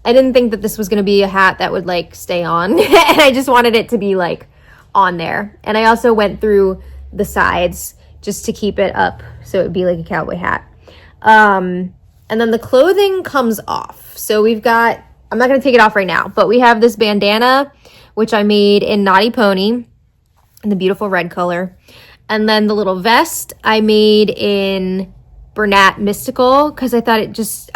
I didn't think that this was going to be a hat that would like stay on, and I just wanted it to be like on there. And I also went through the sides just to keep it up so it would be like a cowboy hat. And then the clothing comes off. So we've got, I'm not going to take it off right now, but we have this bandana, which I made in Naughty Pony in the beautiful red color. And then the little vest I made in Bernat Mystical because I thought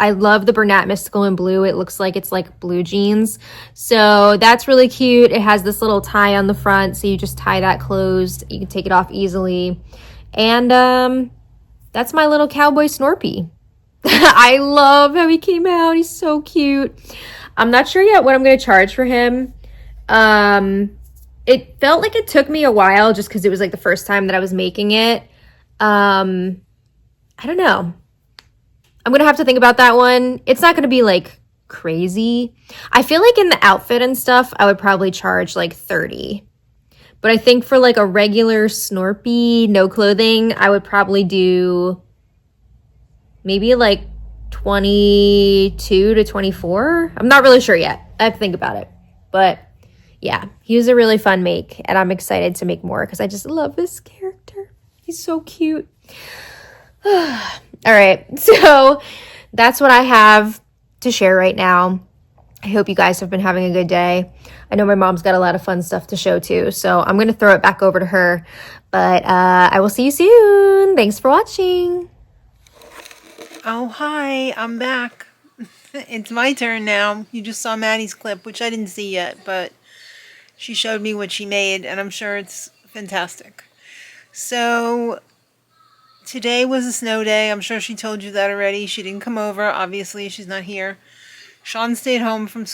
I love the Bernat Mystical in blue. It looks like it's like blue jeans. So that's really cute. It has this little tie on the front, so you just tie that closed. You can take it off easily. And that's my little cowboy Snorpy. I love how he came out. He's so cute. I'm not sure yet what I'm going to charge for him. It felt like it took me a while just because it was like the first time that I was making it. I don't know. I'm going to have to think about that one. It's not going to be like crazy. I feel like in the outfit and stuff, I would probably charge like $30. But I think for like a regular Snorpy, no clothing, I would probably do maybe like 22 to 24. I'm not really sure yet. I have to think about it. But yeah, he was a really fun make, and I'm excited to make more because I just love this character. He's so cute. All right, so that's what I have to share right now. I hope you guys have been having a good day. I know my mom's got a lot of fun stuff to show too, so I'm going to throw it back over to her. But I will see you soon. Thanks for watching. Oh, hi, I'm back. It's my turn now. You just saw Maddie's clip, which I didn't see yet, but She showed me what she made, and I'm sure it's fantastic. So today was a snow day. I'm sure she told you that already. She didn't come over. Obviously, she's not here. Sean stayed home from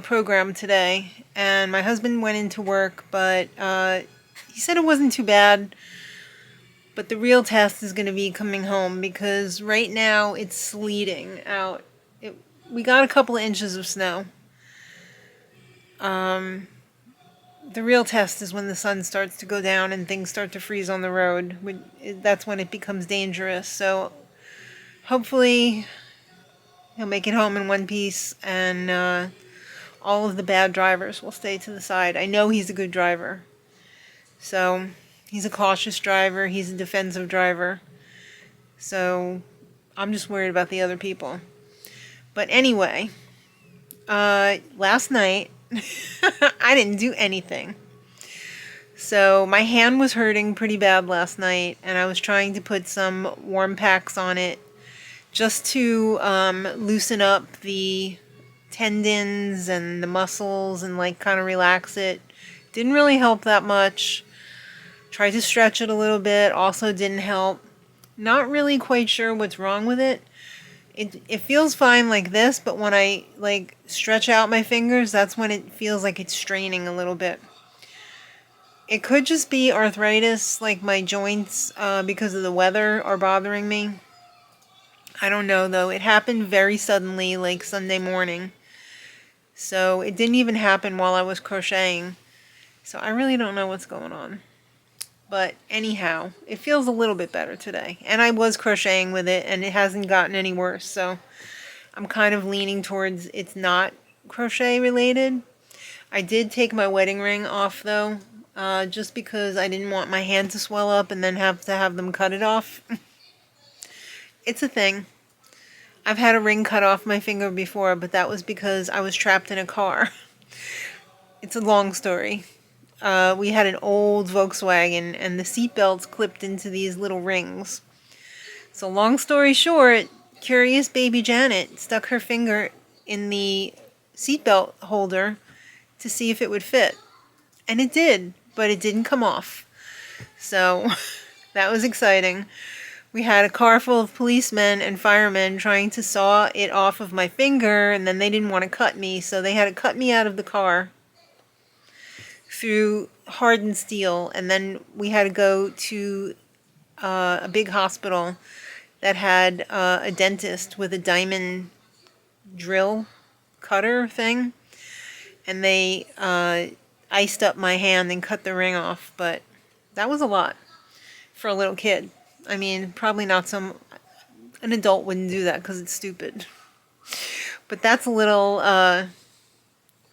program today, and my husband went into work, but he said it wasn't too bad. But the real test is going to be coming home, because right now it's sleeting out. We got a couple of inches of snow. The real test is when the sun starts to go down and things start to freeze on the road. That's when it becomes dangerous. So hopefully he'll make it home in one piece, and all of the bad drivers will stay to the side. I know he's a good driver. So he's a cautious driver. He's a defensive driver. So I'm just worried about the other people. But anyway, last night, I didn't do anything. So my hand was hurting pretty bad last night, and I was trying to put some warm packs on it just to loosen up the tendons and the muscles and like kind of relax it. Didn't really help that much. Tried to stretch it a little bit, also didn't help. Not really quite sure what's wrong with it. It feels fine like this, but when I like stretch out my fingers, that's when it feels like it's straining a little bit. It could just be arthritis, like my joints, because of the weather, are bothering me. I don't know though. It happened very suddenly, like Sunday morning. So it didn't even happen while I was crocheting. So I really don't know what's going on. But anyhow, it feels a little bit better today. And I was crocheting with it, and it hasn't gotten any worse. So I'm kind of leaning towards it's not crochet related. I did take my wedding ring off though, just because I didn't want my hand to swell up and then have to have them cut it off. It's a thing. I've had a ring cut off my finger before, but that was because I was trapped in a car. It's a long story. We had an old Volkswagen, and the seat belts clipped into these little rings. So long story short, curious baby Janet stuck her finger in the seatbelt holder to see if it would fit. And it did, but it didn't come off. So that was exciting. We had a car full of policemen and firemen trying to saw it off of my finger, and then they didn't want to cut me, so they had to cut me out of the car through hardened steel, and then we had to go to a big hospital that had a dentist with a diamond drill cutter thing, and they iced up my hand and cut the ring off. But that was a lot for a little kid. I mean, probably not an adult wouldn't do that because it's stupid. But that's a little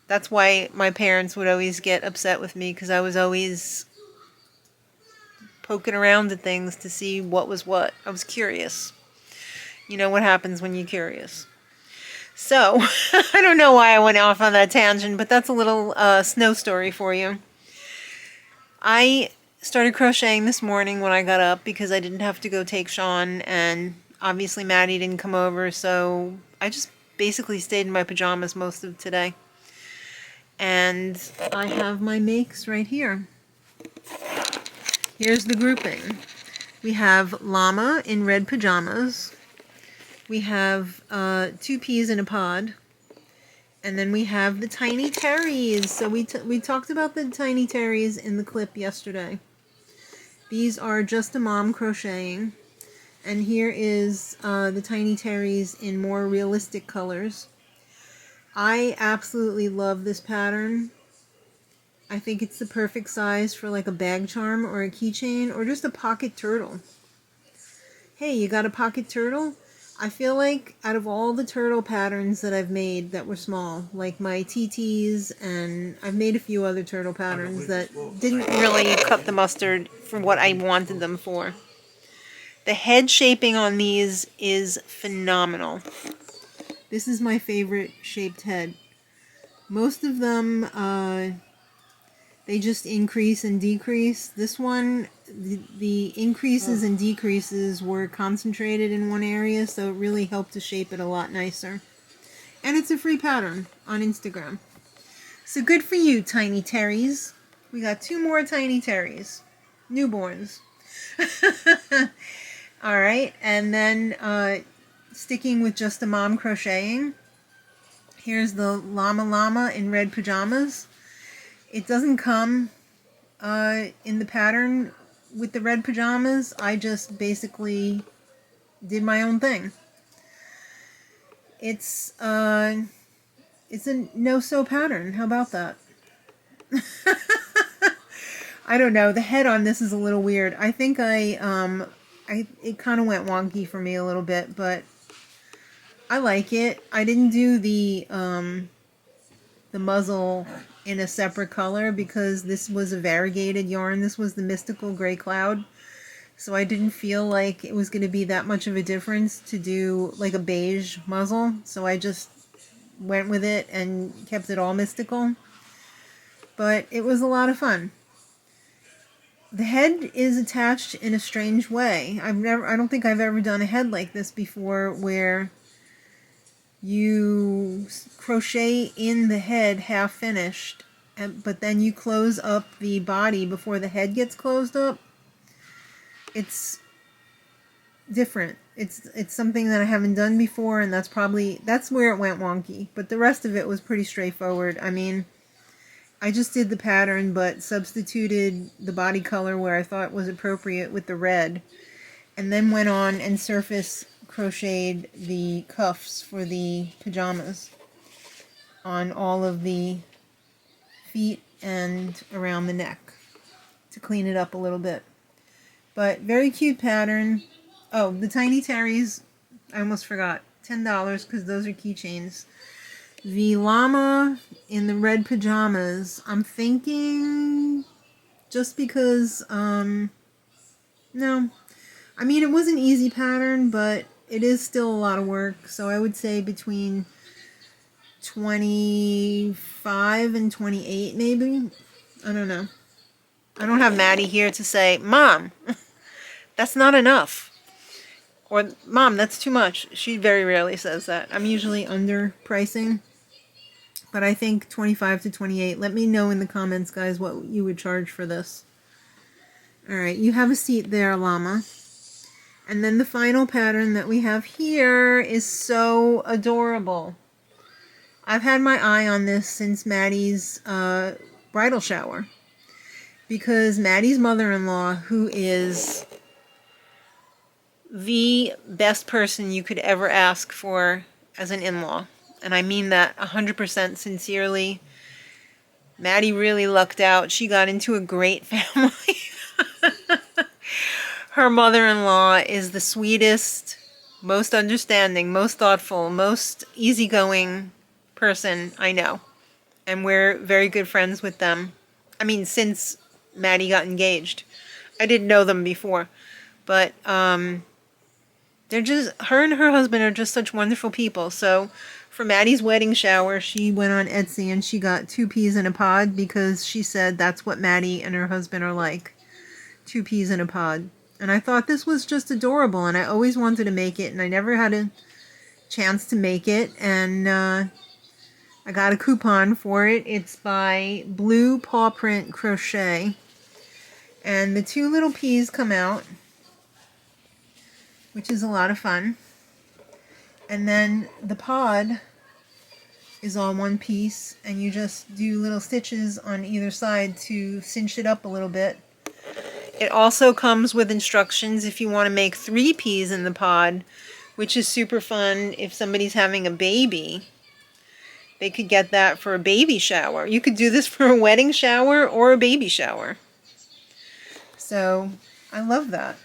that's why my parents would always get upset with me, because I was always poking around at things to see what was what. I was curious. You know what happens when you're curious. So, I don't know why I went off on that tangent, but that's a little snow story for you. I started crocheting this morning when I got up because I didn't have to go take Sean, and obviously Maddie didn't come over, so I just basically stayed in my pajamas most of today. And I have my makes right here. Here's the grouping. We have llama in red pajamas. We have 2 peas in a pod. And then we have the tiny terries. So we talked about the tiny terries in the clip yesterday. These are just a mom crocheting. And here is the tiny terries in more realistic colors. I absolutely love this pattern. I think it's the perfect size for like a bag charm or a keychain or just a pocket turtle. Hey, you got a pocket turtle? I feel like out of all the turtle patterns that I've made that were small, like my TTs, and I've made a few other turtle patterns that didn't really cut the mustard for what I wanted them for. The head shaping on these is phenomenal. This is my favorite shaped head. Most of them, they just increase and decrease. This one, the increases and decreases were concentrated in one area, so it really helped to shape it a lot nicer. And it's a free pattern on Instagram. So good for you, Tiny Terries. We got 2 more Tiny Terries. Newborns. Alright, and then sticking with just the mom crocheting. Here's the llama llama in red pajamas. It doesn't come in the pattern with the red pajamas. I just basically did my own thing. It's a no-sew pattern. How about that? I don't know. The head on this is a little weird. I think it kind of went wonky for me a little bit, but I like it. I didn't do the muzzle in a separate color because this was a variegated yarn. This was the Mystical Gray Cloud. So I didn't feel like it was going to be that much of a difference to do like a beige muzzle. So I just went with it and kept it all mystical. But it was a lot of fun. The head is attached in a strange way. I don't think I've ever done a head like this before where you crochet in the head half finished, but then you close up the body before the head gets closed up. It's different. It's something that I haven't done before, and that's where it went wonky. But the rest of it was pretty straightforward. I mean, I just did the pattern, but substituted the body color where I thought was appropriate with the red, and then went on and surface crocheted the cuffs for the pajamas on all of the feet and around the neck to clean it up a little bit. But very cute pattern. Oh, the Tiny Terries, I almost forgot. $10 because those are keychains. The llama in the red pajamas, I'm thinking just because, no. I mean, it was an easy pattern, but it is still a lot of work. So I would say between 25 and 28 maybe. I don't know. I don't have Maddie here to say, Mom, that's not enough. Or, Mom, that's too much. She very rarely says that. I'm usually underpricing. But I think 25 to 28. Let me know in the comments, guys, what you would charge for this. Alright, you have a seat there, llama. And then the final pattern that we have here is so adorable. I've had my eye on this since Maddie's bridal shower. Because Maddie's mother-in-law, who is the best person you could ever ask for as an in-law, and I mean that 100% sincerely, Maddie really lucked out. She got into a great family. Her mother-in-law is the sweetest, most understanding, most thoughtful, most easygoing person I know. And we're very good friends with them. I mean, since Maddie got engaged. I didn't know them before. But they're just, her and her husband are just such wonderful people. So for Maddie's wedding shower, she went on Etsy and she got 2 peas in a pod because she said that's what Maddie and her husband are like. 2 peas in a pod. And I thought this was just adorable, and I always wanted to make it, and I never had a chance to make it, and I got a coupon for it. It's by Blue Paw Print Crochet, and the 2 little peas come out, which is a lot of fun, and then the pod is all one piece, and you just do little stitches on either side to cinch it up a little bit. It also comes with instructions if you want to make 3 peas in the pod, which is super fun if somebody's having a baby. They could get that for a baby shower. You could do this for a wedding shower or a baby shower. So, I love that.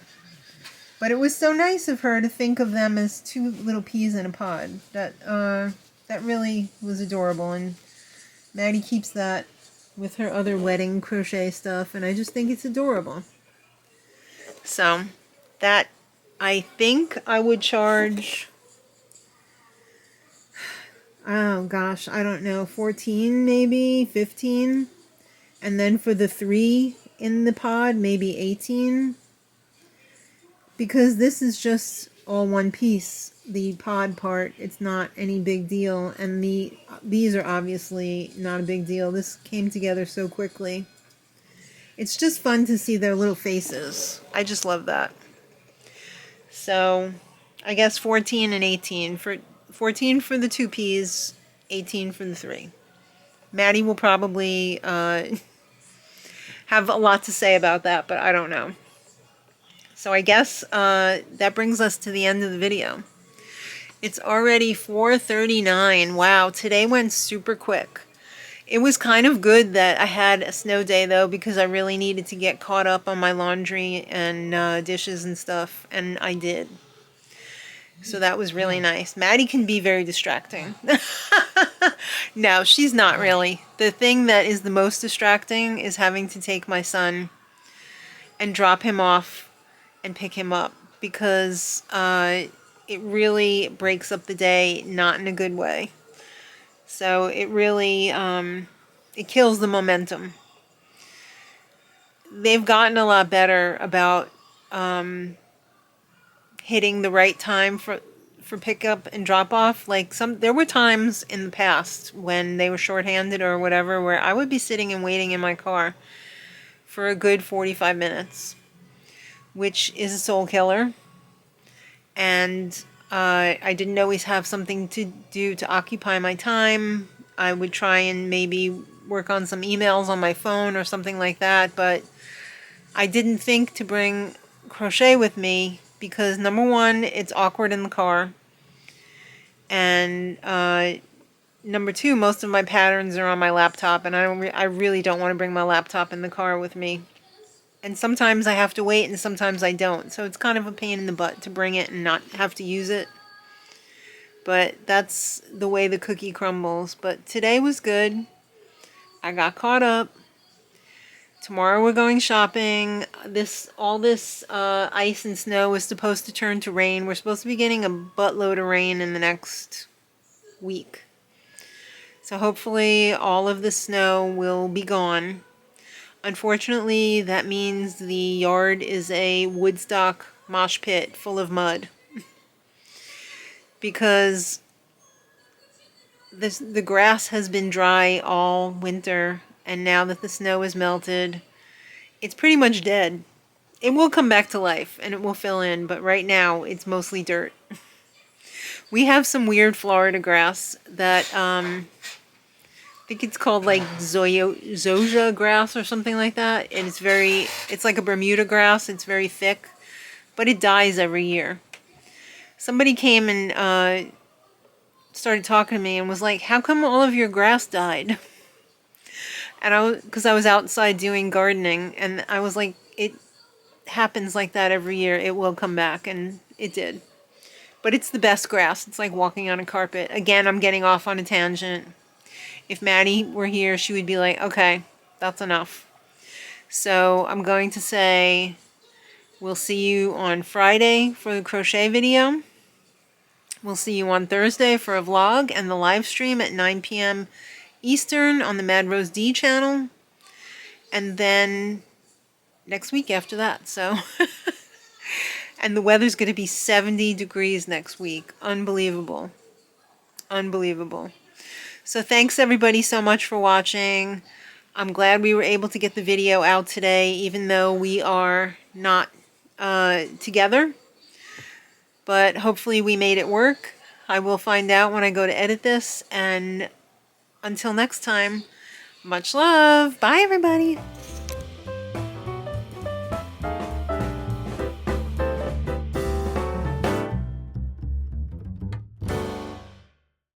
But it was so nice of her to think of them as 2 little peas in a pod. That really was adorable, and Maddie keeps that with her other wedding crochet stuff, and I just think it's adorable. So, that, I think I would charge, oh gosh, I don't know, 14 maybe, 15, and then for the 3 in the pod, maybe 18, because this is just all one piece, the pod part. It's not any big deal. And these are obviously not a big deal. This came together so quickly. It's just fun to see their little faces. I just love that. So I guess 14 and 18. For 14 for the 2 Ps, 18 for the 3. Maddie will probably have a lot to say about that, but I don't know. So I guess that brings us to the end of the video. It's already 4:39. Wow, today went super quick. It was kind of good that I had a snow day, though, because I really needed to get caught up on my laundry and dishes and stuff, and I did. So that was really nice. Maddie can be very distracting. No, she's not really. The thing that is the most distracting is having to take my son and drop him off and pick him up, because it really breaks up the day, not in a good way. So it really, it kills the momentum. They've gotten a lot better about hitting the right time for pickup and drop off. Like there were times in the past when they were shorthanded or whatever, where I would be sitting and waiting in my car for a good 45 minutes, which is a soul killer. And I didn't always have something to do to occupy my time. I would try and maybe work on some emails on my phone or something like that, but I didn't think to bring crochet with me because, number one, it's awkward in the car, and number two, most of my patterns are on my laptop, and I really don't want to bring my laptop in the car with me. And sometimes I have to wait, and sometimes I don't. So it's kind of a pain in the butt to bring it and not have to use it. But that's the way the cookie crumbles. But today was good. I got caught up. Tomorrow we're going shopping. All this ice and snow is supposed to turn to rain. We're supposed to be getting a buttload of rain in the next week. So hopefully all of the snow will be gone. Unfortunately, that means the yard is a Woodstock mosh pit full of mud. Because the grass has been dry all winter, and now that the snow is melted, it's pretty much dead. It will come back to life, and it will fill in, but right now, it's mostly dirt. We have some weird Florida grass that, I think it's called like zoysia grass or something like that. And it's like a Bermuda grass. It's very thick, but it dies every year. Somebody came and started talking to me and was like, "How come all of your grass died?" And because I was outside doing gardening, and I was like, "It happens like that every year. It will come back," and it did. But it's the best grass. It's like walking on a carpet. Again, I'm getting off on a tangent. If Maddie were here, she would be like, okay, that's enough. So I'm going to say we'll see you on Friday for the crochet video. We'll see you on Thursday for a vlog and the live stream at 9 p.m. Eastern on the Mad Rose D channel. And then next week after that. So, and the weather's going to be 70 degrees next week. Unbelievable. Unbelievable. So thanks everybody so much for watching. I'm glad we were able to get the video out today, even though we are not together. But hopefully we made it work. I will find out when I go to edit this. And until next time, much love. Bye everybody.